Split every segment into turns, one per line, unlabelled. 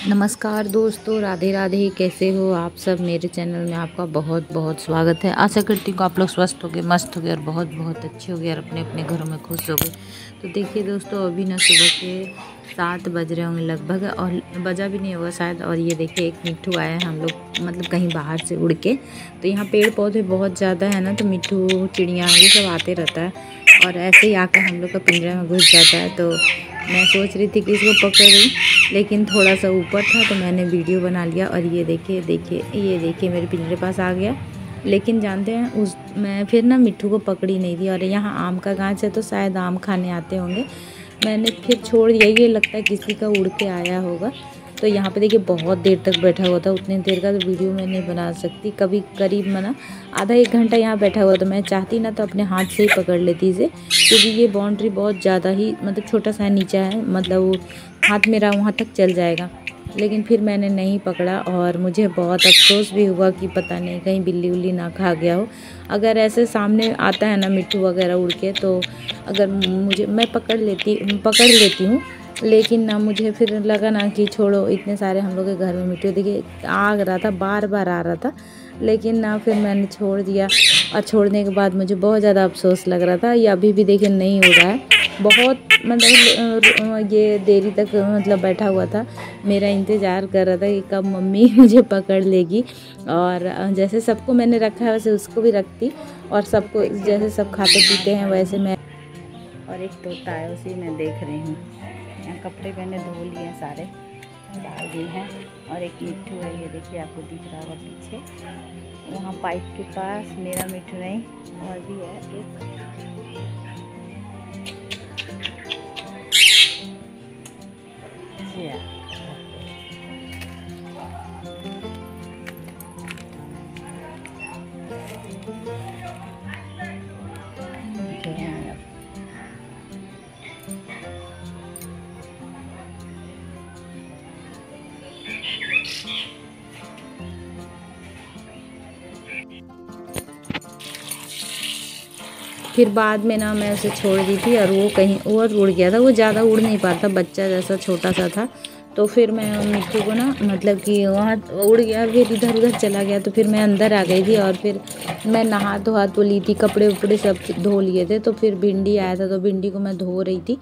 नमस्कार दोस्तों, राधे राधे। कैसे हो आप सब? मेरे चैनल में आपका बहुत बहुत स्वागत है। आशा करती हूँ आप लोग स्वस्थ होगे, मस्त होगे और बहुत बहुत अच्छे होगे और अपने अपने घरों में खुश होगे। तो देखिए दोस्तों, अभी ना सुबह के 7 बज रहे होंगे लगभग, और बजा भी नहीं होगा शायद। और ये देखिए एक मिट्ठू आया है, हम लोग मतलब कहीं बाहर से उड़ के। तो यहाँ पेड़ पौधे बहुत ज़्यादा है ना, तो मिट्ठू चिड़िया ये सब आते रहता है और ऐसे ही आकर हम लोग का पिंजरे में घुस जाता है। तो मैं सोच रही थी कि इसको पकड़ लूँ, लेकिन थोड़ा सा ऊपर था तो मैंने वीडियो बना लिया। और ये देखिए मेरे पिंजरे पास आ गया। लेकिन जानते हैं उस मैं फिर ना मिट्ठू को पकड़ी नहीं थी। और यहाँ आम का गाछ है तो शायद आम खाने आते होंगे। मैंने फिर छोड़ दिया, ये लगता है किसी का उड़ के आया होगा। तो यहाँ पे देखिए बहुत देर तक बैठा हुआ था। उतनी देर का तो वीडियो मैं नहीं बना सकती। कभी करीब मना आधा एक घंटा यहाँ बैठा हुआ। तो मैं चाहती ना तो अपने हाथ से ही पकड़ लेती इसे, क्योंकि ये बाउंड्री बहुत ज़्यादा ही मतलब छोटा सा नीचा है, मतलब वो हाथ मेरा वहाँ तक चल जाएगा। लेकिन फिर मैंने नहीं पकड़ा और मुझे बहुत अफसोस भी हुआ कि पता नहीं कहीं बिल्ली उल्ली ना खा गया हो। अगर ऐसे सामने आता है ना मिट्ठू वगैरह उड़ के, तो अगर मैं पकड़ लेती हूँ। लेकिन ना मुझे फिर लगा ना कि छोड़ो, इतने सारे हम लोग के घर में मिट्टी देखिए आ रहा था, बार बार आ रहा था। लेकिन ना फिर मैंने छोड़ दिया। और छोड़ने के बाद मुझे बहुत ज़्यादा अफसोस लग रहा था। ये अभी भी देखिए नहीं हो रहा है, बहुत मतलब ये देरी तक मतलब बैठा हुआ था, मेरा इंतज़ार कर रहा था कि कब मम्मी मुझे पकड़ लेगी। और जैसे सबको मैंने रखा है वैसे उसको भी रखती, और सबको जैसे सब खाते पीते हैं वैसे मैं। और एक तोता है, उसी मैं देख रही हूँ। यहाँ कपड़े मैंने धो लिए हैं, सारे डाल दिए हैं। और एक मिट्ठू है, ये देखिए आपको दिख रहा होगा पीछे वहाँ पाइप के पास। मेरा मिट्ठू नहीं, और भी है एक। फिर बाद में ना मैं उसे छोड़ दी थी और वो कहीं और उड़ गया था। वो ज़्यादा उड़ नहीं पाता, बच्चा जैसा छोटा सा था। तो फिर मैं मिट्ठू को ना मतलब कि वहाँ उड़ गया, फिर इधर उधर चला गया। तो फिर मैं अंदर आ गई थी और फिर मैं नहा धोआ तो ली थी, कपड़े उपड़े सब धो लिए थे। तो फिर भिंडी आया था तो भिंडी को मैं धो रही थी,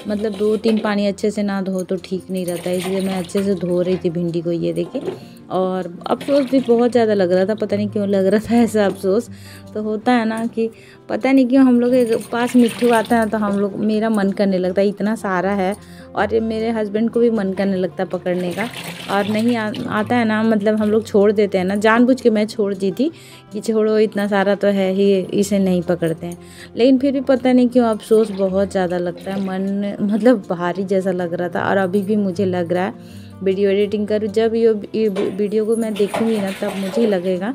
मतलब 2-3 पानी अच्छे से ना धो तो ठीक नहीं रहता, इसलिए मैं अच्छे से धो रही थी भिंडी को, ये देखिए। और अफसोस भी बहुत ज़्यादा लग रहा था, पता नहीं क्यों लग रहा था ऐसा अफसोस। तो होता है ना कि पता नहीं क्यों हम लोग के पास मिट्ठू आता है तो हम लोग मेरा मन करने लगता है, इतना सारा है। और मेरे हस्बैंड को भी मन करने लगता है पकड़ने का। और नहीं आता है ना, मतलब हम लोग छोड़ देते हैं ना, जानबूझ के मैं छोड़ दी थी कि छोड़ो इतना सारा तो है ही, इसे नहीं पकड़ते हैं। लेकिन फिर भी पता नहीं क्यों अफसोस बहुत ज़्यादा लगता है, मन मतलब भारी जैसा लग रहा था। और अभी भी मुझे लग रहा है, वीडियो एडिटिंग करूँ जब ये वीडियो को मैं देखूँगी ना, तब मुझे लगेगा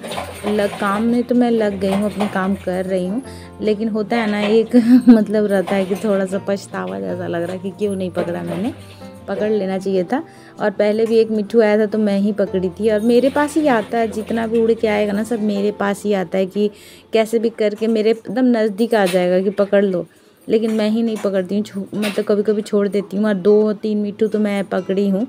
काम में तो मैं लग गई हूँ, अपने काम कर रही हूँ। लेकिन होता है ना एक मतलब रहता है कि थोड़ा सा पछतावा जैसा लग रहा है कि क्यों नहीं पकड़ा, मैंने पकड़ लेना चाहिए था। और पहले भी एक मिट्ठू आया था तो मैं ही पकड़ी थी। और मेरे पास ही आता है, जितना भी उड़ के आएगा ना सब मेरे पास ही आता है कि कैसे भी करके मेरे एकदम नज़दीक आ जाएगा कि पकड़ लो। लेकिन मैं ही नहीं पकड़ती हूँ, मतलब कभी कभी छोड़ देती हूँ। और 2-3 मिट्ठू तो मैं पकड़ी हूँ।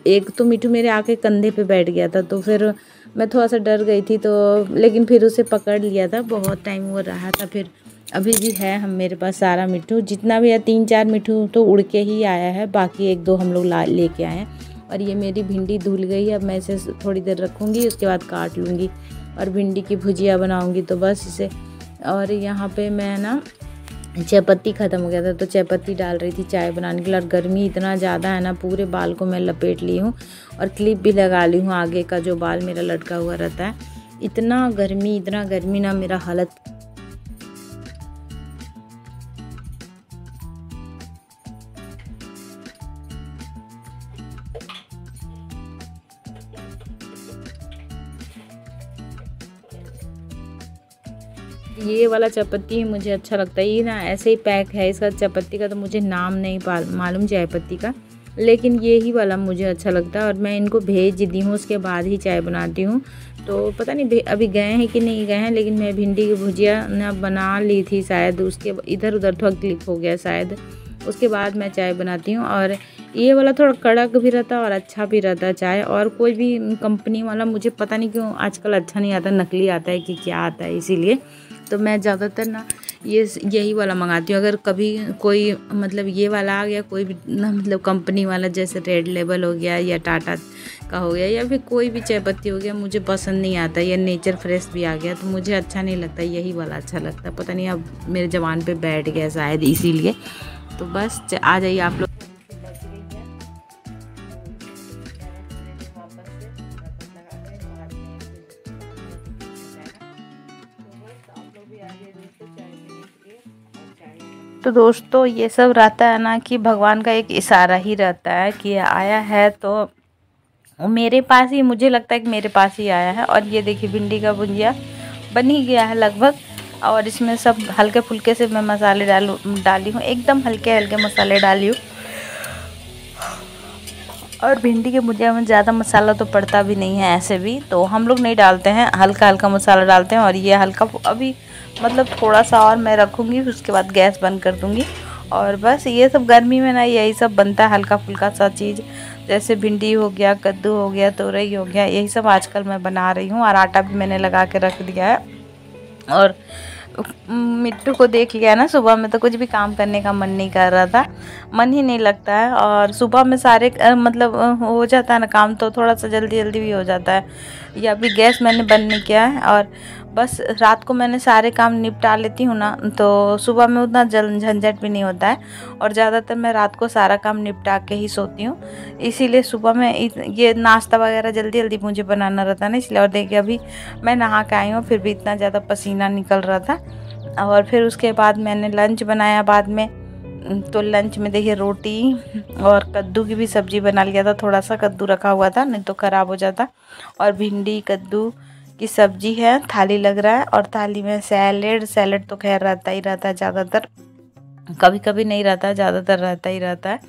एक तो मिट्ठू मेरे आके कंधे पे बैठ गया था, तो फिर मैं थोड़ा सा डर गई थी, तो लेकिन फिर उसे पकड़ लिया था, बहुत टाइम वो रहा था। फिर अभी भी है हम मेरे पास सारा मिट्ठू, जितना भी है 3-4 मिट्ठू तो उड़ के ही आया है, बाकी 1-2 हम लोग लेके आए हैं। और ये मेरी भिंडी धुल गई है, अब मैं इसे थोड़ी देर रखूँगी, उसके बाद काट लूँगी और भिंडी की भुजिया बनाऊँगी, तो बस इसे। और यहाँ पे मैं ना चाय पत्ती ख़त्म हो गया था तो चाय पत्ती डाल रही थी चाय बनाने के लिए। और गर्मी इतना ज़्यादा है ना, पूरे बाल को मैं लपेट ली हूँ और क्लिप भी लगा ली हूँ, आगे का जो बाल मेरा लटका हुआ रहता है। इतना गर्मी ना, मेरा हालत। ये वाला चायपत्ती ही मुझे अच्छा लगता है, ये ना ऐसे ही पैक है इसका चायपत्ती का, तो मुझे नाम नहीं मालूम चायपत्ती का, लेकिन ये ही वाला मुझे अच्छा लगता है। और मैं इनको भेज दी हूँ, उसके बाद ही चाय बनाती हूँ। तो पता नहीं अभी गए हैं कि नहीं गए हैं, लेकिन मैं भिंडी की भुजिया ना बना ली थी शायद, उसके इधर उधर थोड़ा क्लिक हो गया शायद, उसके बाद मैं चाय बनाती हूँ। और ये वाला थोड़ा कड़क भी रहता है और अच्छा भी रहता है चाय। और कोई भी कंपनी वाला मुझे पता नहीं क्यों आजकल अच्छा नहीं आता, नकली आता है कि क्या आता है, इसीलिए तो मैं ज़्यादातर ना यही वाला मंगाती हूँ। अगर कभी कोई मतलब ये वाला आ गया कोई भी ना, मतलब कंपनी वाला जैसे रेड लेबल हो गया या टाटा का हो गया या फिर कोई भी चाय पत्ती हो गया, मुझे पसंद नहीं आता। या नेचर फ्रेश भी आ गया तो मुझे अच्छा नहीं लगता, यही वाला अच्छा लगता है। पता नहीं अब मेरे ज़बान पे बैठ गया शायद इसीलिए। तो बस आ जाइए आप लोग। तो दोस्तों ये सब रहता है ना कि भगवान का एक इशारा ही रहता है कि आया है तो मेरे पास ही, मुझे लगता है कि मेरे पास ही आया है। और ये देखिए भिंडी का भुजिया बन ही गया है लगभग। और इसमें सब हल्के फुल्के से मैं मसाले डाली हूँ, एकदम हल्के हल्के मसाले डाली हूँ। और भिंडी के भुजिया में ज़्यादा मसाला तो पड़ता भी नहीं है, ऐसे भी तो हम लोग नहीं डालते हैं, हल्का हल्का मसाला डालते हैं। और ये हल्का अभी मतलब थोड़ा सा और मैं रखूँगी, उसके बाद गैस बंद कर दूँगी। और बस ये सब गर्मी में ना यही सब बनता है, हल्का फुल्का सा चीज़, जैसे भिंडी हो गया, कद्दू हो गया, तोरई हो गया, यही सब आजकल मैं बना रही हूँ। और आटा भी मैंने लगा के रख दिया है। और मिट्टू को देख लिया ना, सुबह में तो कुछ भी काम करने का मन नहीं कर रहा था, मन ही नहीं लगता है। और सुबह में सारे मतलब हो जाता है ना काम, तो थोड़ा सा जल्दी जल्दी भी हो जाता है। या अभी गैस मैंने बंद नहीं किया है और बस रात को मैंने सारे काम निपटा लेती हूँ ना, तो सुबह में उतना झंझट भी नहीं होता है। और ज़्यादातर मैं रात को सारा काम निपटा के ही सोती हूँ, इसीलिए सुबह में ये नाश्ता वगैरह जल्दी जल्दी मुझे बनाना रहता है ना, इसलिए। और देखिए अभी मैं नहा के आई हूँ, फिर भी इतना ज़्यादा पसीना निकल रहा था। और फिर उसके बाद मैंने लंच बनाया बाद में। तो लंच में देखिए रोटी और कद्दू की भी सब्ज़ी बना लिया था, थोड़ा सा कद्दू रखा हुआ था नहीं तो ख़राब हो जाता। और भिंडी कद्दू की सब्ज़ी है, थाली लग रहा है। और थाली में सैलेड तो खैर रहता ही रहता है ज़्यादातर, कभी कभी नहीं रहता है, ज़्यादातर रहता ही रहता है।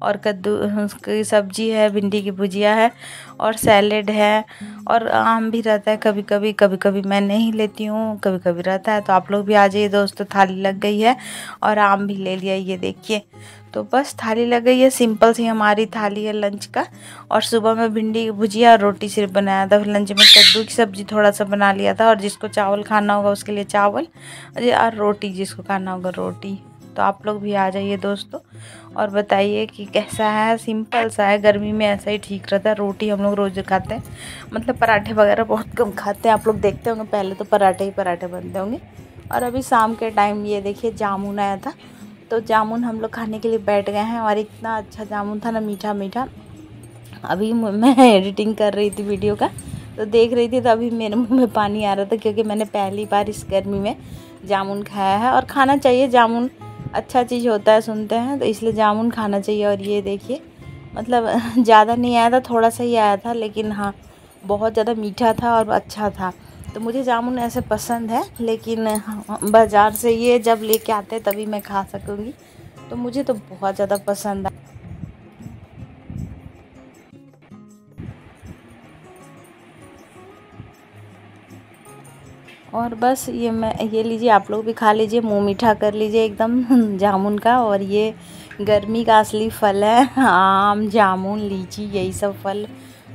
और कद्दू की सब्ज़ी है, भिंडी की भुजिया है और सैलेड है। और आम भी रहता है कभी कभी मैं नहीं लेती हूँ, कभी कभी रहता है। तो आप लोग भी आ जाइए दोस्तों, थाली लग गई है और आम भी ले लिया, ये देखिए। तो बस थाली लग गई है, सिंपल सी हमारी थाली है लंच का। और सुबह में भिंडी की भुजिया और रोटी सिर्फ बनाया था, फिर लंच में कद्दू की सब्ज़ी थोड़ा सा बना लिया था। और जिसको चावल खाना होगा उसके लिए चावल और रोटी, जिसको खाना होगा रोटी। तो आप लोग भी आ जाइए दोस्तों और बताइए कि कैसा है। सिंपल सा है, गर्मी में ऐसा ही ठीक रहता है। रोटी हम लोग रोज़ खाते हैं, मतलब पराठे वगैरह बहुत कम खाते हैं। आप लोग देखते होंगे पहले तो पराठे ही पराठे बनते होंगे। और अभी शाम के टाइम ये देखिए जामुन आया था, तो जामुन हम लोग खाने के लिए बैठ गए हैं। और इतना अच्छा जामुन था ना, मीठा मीठा। अभी मैं एडिटिंग कर रही थी वीडियो का, तो देख रही थी, तो अभी मेरे मुँह में पानी आ रहा था, क्योंकि मैंने पहली बार इस गर्मी में जामुन खाया है। और खाना चाहिए, जामुन अच्छा चीज़ होता है सुनते हैं, तो इसलिए जामुन खाना चाहिए। और ये देखिए मतलब ज़्यादा नहीं आया था, थोड़ा सा ही आया था, लेकिन हाँ बहुत ज़्यादा मीठा था और अच्छा था। तो मुझे जामुन ऐसे पसंद है, लेकिन बाज़ार से ये जब लेके आते हैं तभी मैं खा सकूँगी। तो मुझे तो बहुत ज़्यादा पसंद है। और बस ये लीजिए, आप लोग भी खा लीजिए, मुंह मीठा कर लीजिए एकदम जामुन का। और ये गर्मी का असली फल है, आम जामुन लीची यही सब फल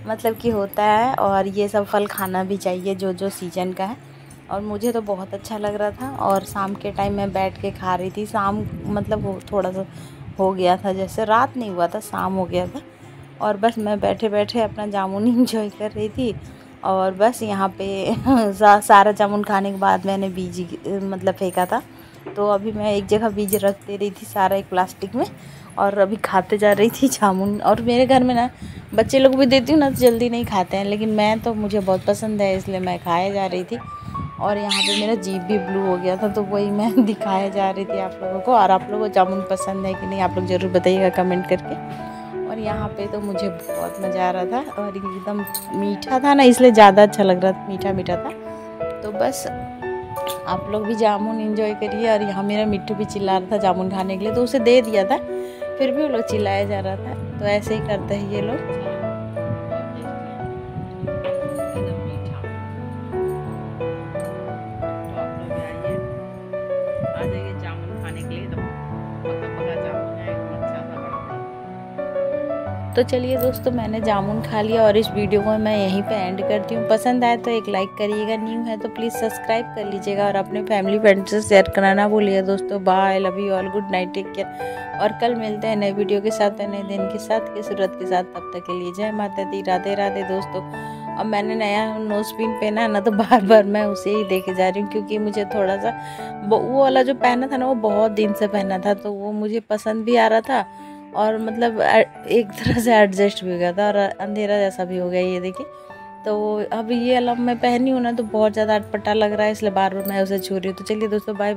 मतलब कि होता है। और ये सब फल खाना भी चाहिए जो जो सीजन का है। और मुझे तो बहुत अच्छा लग रहा था। और शाम के टाइम मैं बैठ के खा रही थी, शाम मतलब थोड़ा सा हो गया था, जैसे रात नहीं हुआ था, शाम हो गया था। और बस मैं बैठे बैठे अपना जामुन इंजॉय कर रही थी। और बस यहाँ पे सारा जामुन खाने के बाद मैंने बीज मतलब फेंका था, तो अभी मैं एक जगह बीज रख दे रही थी सारा एक प्लास्टिक में, और अभी खाते जा रही थी जामुन। और मेरे घर में ना बच्चे लोग भी देती हूँ ना तो जल्दी नहीं खाते हैं, लेकिन मैं तो मुझे बहुत पसंद है, इसलिए मैं खाए जा रही थी। और यहाँ पे मेरा जीभ भी ब्लू हो गया था, तो वही मैं दिखाए जा रही थी आप लोगों को। और आप लोगों को जामुन पसंद है कि नहीं, आप लोग ज़रूर बताइएगा कमेंट करके। और यहाँ पे तो मुझे बहुत मज़ा आ रहा था, और एकदम मीठा था ना, इसलिए ज़्यादा अच्छा लग रहा था, मीठा मीठा था। तो बस आप लोग भी जामुन एंजॉय करिए। और यहाँ मेरा मिट्टू भी चिल्ला रहा था जामुन खाने के लिए, तो उसे दे दिया था, फिर भी वो लोग चिल्लाया जा रहा था। तो ऐसे ही करते हैं ये लोग। आ जाइए जामुन खाने के लिए, तो पका पका जामुन है। तो चलिए दोस्तों, मैंने जामुन खा लिया और इस वीडियो को मैं यहीं पे एंड करती हूँ। पसंद आए तो एक लाइक करिएगा, न्यू है तो प्लीज़ सब्सक्राइब कर लीजिएगा और अपने फैमिली फ्रेंड्स से शेयर कराना भूलिएगा दोस्तों। Bye, love you all, good night, take care. और कल मिलते हैं नए वीडियो के साथ, नए दिन के साथ, की सूरत के साथ। तब तक के लिए जय माता दी, राधे राधे दोस्तों। अब मैंने नया नोज पिन पहना है ना, तो बार बार मैं उसे ही देखे जा रही हूँ, क्योंकि मुझे थोड़ा सा वो वाला जो पहना था ना, वो बहुत दिन से पहना था, तो वो मुझे पसंद भी आ रहा था और मतलब एक तरह से एडजस्ट भी हो गया था और अंधेरा जैसा भी हो गया, ये देखिए। तो अब ये वाला मैं पहनी हूँ ना, तो बहुत ज़्यादा अटपटा लग रहा है, इसलिए बार बार मैं उसे छू रही हूँ। तो चलिए दोस्तों, बाय।